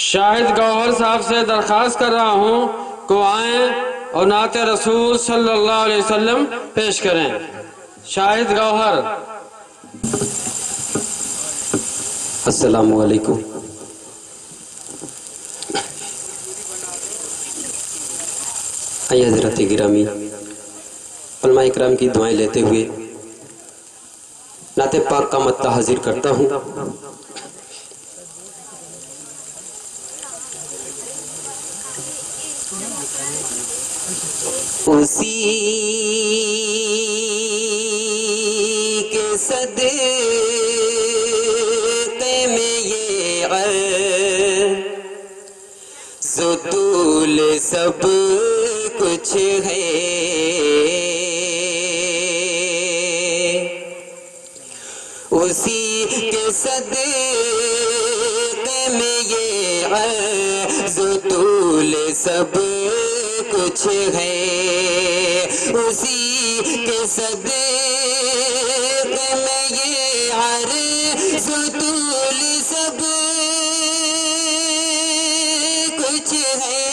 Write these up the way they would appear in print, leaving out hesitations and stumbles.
شاہد گوہر صاحب سے درخواست کر رہا ہوں کہ آئیں اور نعت رسول صلی اللہ علیہ وسلم پیش کریں۔ شاہد گوہر۔ السلام علیکم۔ آئیے حضرات گرامی، علماء اکرام کی دعائیں لیتے ہوئے نعت پاک کا مدح حاضر کرتا ہوں۔ اسی کے صدقے میں یہ عرض و طول سب کچھ ہے، اسی کے صدقے میں یہ عرض و طول سب کچھ ہے، اسی کے صدقے میں یہ عرض و طول سب کچھ ہے،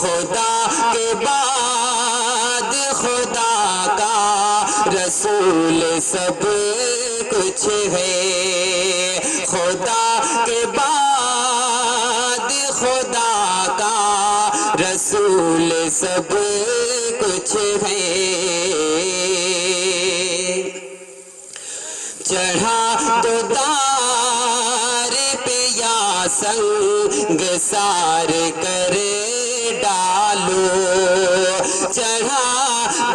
خدا کے بعد خدا کا رسول سب کچھ ہے، خدا کے بعد خدا کا رسول سب کچھ ہے، چڑھا دو دار پہ یا سنگ سار کر ڈالو، چڑھا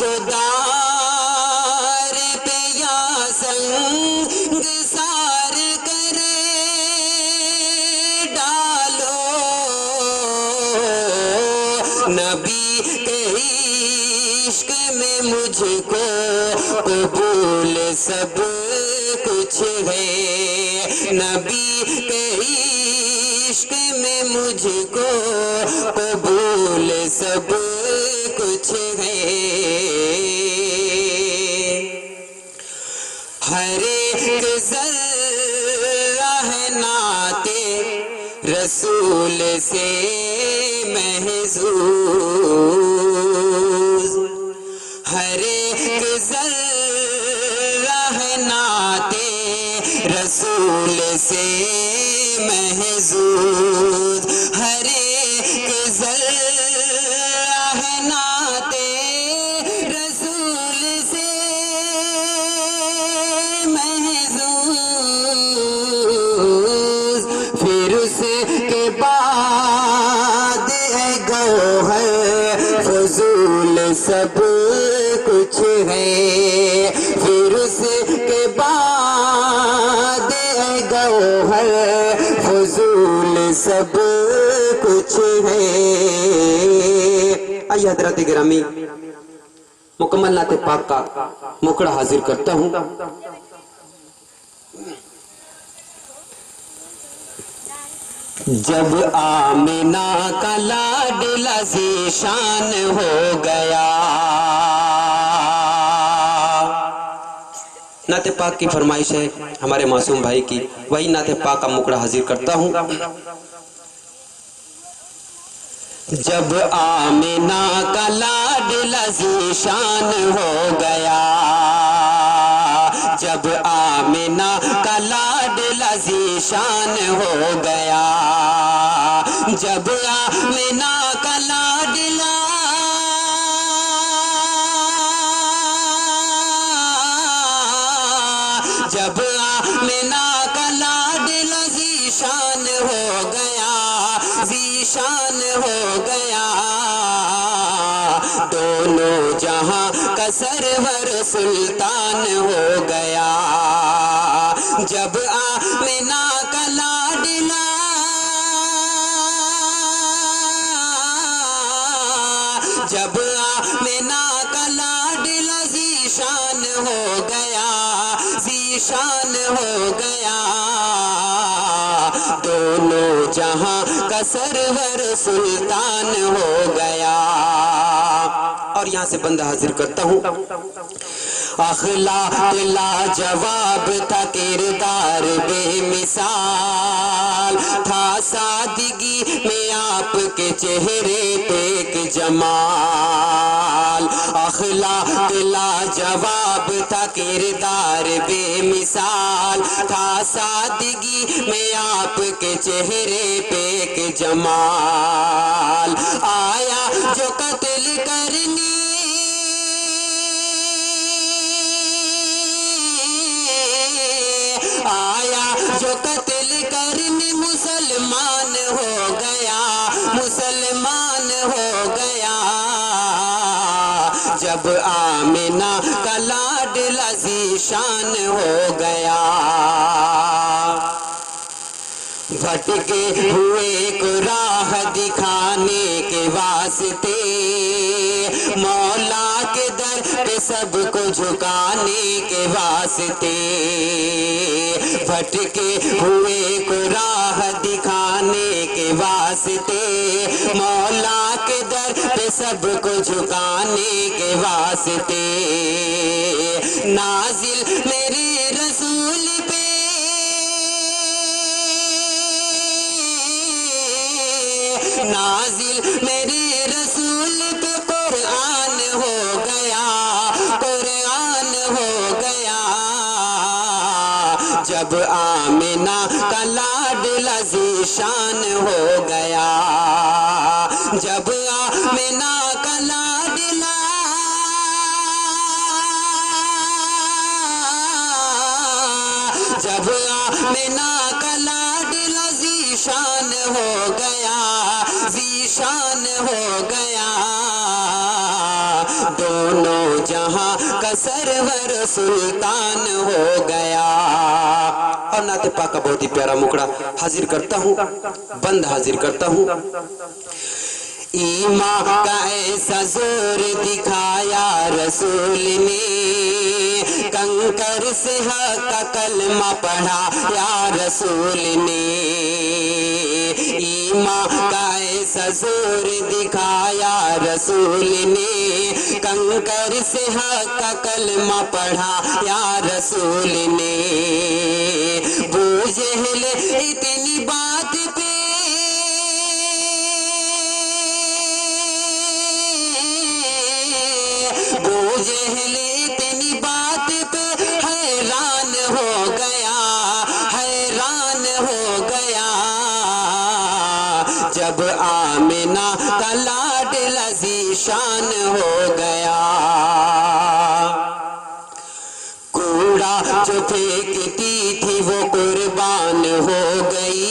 دو دار پہ یا سنگ سار کر ڈالو، نبی کے عشق میں مجھ کو قبول سب کچھ ہے، نبی کے عشق میں مجھ کو قبول سب کچھ ہے، ہر ایک ذرہ ہے نعت رسول سے محظوظ، ہر ایک ذرہ ہے نعت رسول سے محظوظ، ہر ایک ذرہ ہے نعت رسول سے محظوظ، پھر اس کے بعد ہے گوہر فضول سب کچھ ہے، پھر اس کے بعد ہے گوہر فضول سب کچھ ہے۔ آئیے حضرات گرامی، مکمل نعت پاک کا مکڑا حاضر کرتا ہوں۔ جب آمنہ کا لاڈلا ذیشان ہو گیا، نعت پاک کی فرمائش ہے ہمارے معصوم بھائی کی، وہی نعت پاک کا مکڑا حاضر کرتا ہوں۔ جب آمنہ کا لاڈلا ذیشان ہو گیا، جب آمنہ کا لاڈلا ذیشان ہو گیا، جب آمنہ کا لاڈلا جب آمنہ کا لاڈلا ذیشان ہو گیا، ذیشان ہو گیا، دونوں جہاں کا سرور سلطان ہو گیا، جب آمنہ کا لاڈلا جب آمنہ کا لاڈلا ذیشان ہو گیا، ذیشان ہو گیا، دونوں جہاں کا سرور سلطان ہو گیا۔ اور یہاں سے بندہ حاضر کرتا ہوں۔ اخلاق لاجواب تھا، کردار بے مثال، سادگی میں آپ کے چہرے پہ ایک جمال، اخلاق لاجواب تھا، کردار بے مثال تھا، سادگی میں آپ کے چہرے پہ ایک جمال، آیا جو قتل کرنی آیا جو قتل کرنے مسلمان ہو گیا، مسلمان ہو گیا، جب آمنہ کا لاڈلا ذیشان ہو گیا، بھٹکے ہوئے کو راہ دکھانے کے واسطے، مولا کے در پہ سب کو جھکانے کے واسطے، بھٹکے ہوئے کو راہ دکھانے کے واسطے، مولا کے در پہ سب کو جھکانے کے واسطے، نازل میرے رسول پہ نازل میرے رسول پہ قرآن ہو گیا، قرآن ہو گیا، جب آمنہ کا لاڈلا ذیشان ہو گیا، جب آمنہ کا لاڈلا جب آمنہ کا لاڈلا ذیشان ہو گیا، ذیشان ہو گیا، دونوں جہاں کا سرور سلطان ہو گیا۔ اور نعت پاک کا بہت ہی پیارا مکڑا حاضر کرتا ہوں، بند حاضر کرتا ہوں۔ ایمان کا ایسا زور دکھایا رسول نے، کنکر سے حق کا کلمہ پڑھا یا رسول نے، ایمان کا ایسا زور دکھایا رسول نے، کنکر سے حق کا کلمہ پڑھا یا رسول نے، ابو جہل اتنی بات پہ ابو جہل اتنی بات پہ حیران ہو گیا، حیران ہو گیا، جب آمنہ کا لاڈلا ذیشان ہو گیا، کوڑا جو پھینکتی تھی وہ قربان ہو گئی،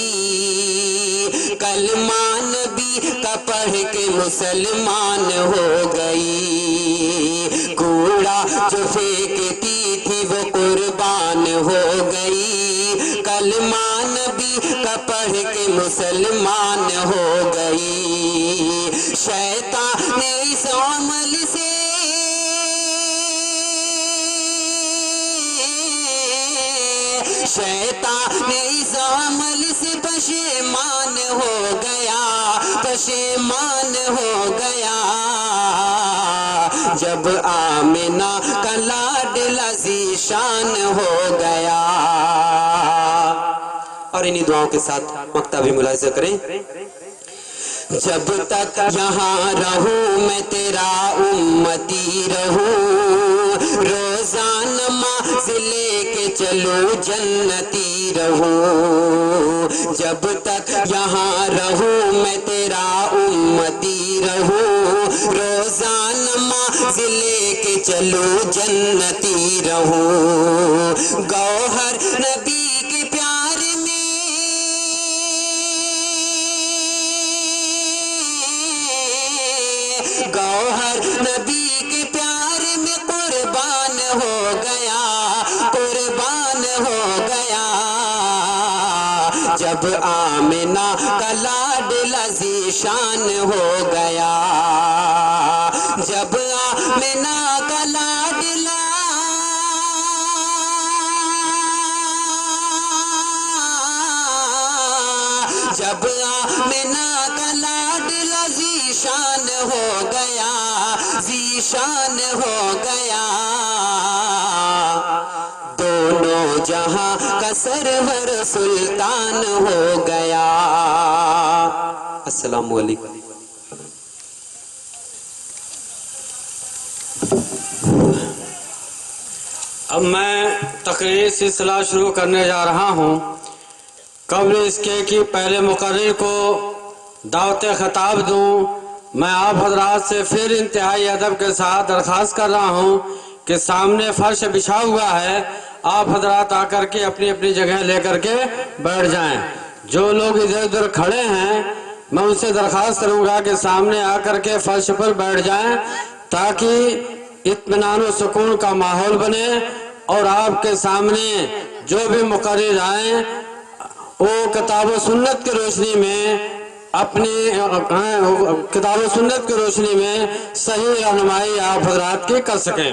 کلمہ نبی کا پڑھ کے مسلمان ہو گئی، کوڑا جو پھینکتی تھی وہ قربان ہو گئی، کلمہ نبی کا پڑھ کے مسلمان ہو گئی، شیطان نے اس عمل سے شیطان اس عمل سے پشیمان ہو گیا، پشیمان ہو گیا، جب آمنہ کا لاڈلا ذیشان ہو گیا۔ اور انہی دعاؤں کے ساتھ مقطع بھی ملاحظہ کریں۔ جب تک یہاں رہوں میں تیرا امتی رہوں، روزہ نماز لے کے چلوں جنتی رہوں، جب تک یہاں رہوں میں تیرا امتی رہوں، روزہ نماز لے کے چلوں جنتی رہوں، گوہر نبی کے پیار میں گوہر نبی کے پیار میں قربان ہو گیا، قربان ہو گیا، جب آمنہ کا لاڈلا ذیشان ہو گیا، جب آمنہ کا لاڈلا جب آمنہ کا لاڈلا ذیشان ہو گیا، ذیشان ہو گیا، دونوں جہاں کا سرور سلطان ہو گیا۔ السلام علیکم۔ اب میں تقریر سلسلہ شروع کرنے جا رہا ہوں۔ قبل اس کے کہ پہلے مقرر کو دعوت خطاب دوں، میں آپ حضرات سے پھر انتہائی ادب کے ساتھ درخواست کر رہا ہوں کہ سامنے فرش بچھا ہوا ہے، آپ حضرات آ کر کے اپنی اپنی جگہ لے کر کے بیٹھ جائیں۔ جو لوگ ادھر ادھر کھڑے ہیں میں ان سے درخواست کروں گا کہ سامنے آ کر کے فرش پر بیٹھ جائیں تاکہ اطمینان و سکون کا ماحول بنے، اور آپ کے سامنے جو بھی مقرر آئیں وہ کتاب و سنت کی روشنی میں کتاب و سنت کی روشنی میں صحیح رہنمائی آپ حضرات کی کر سکیں۔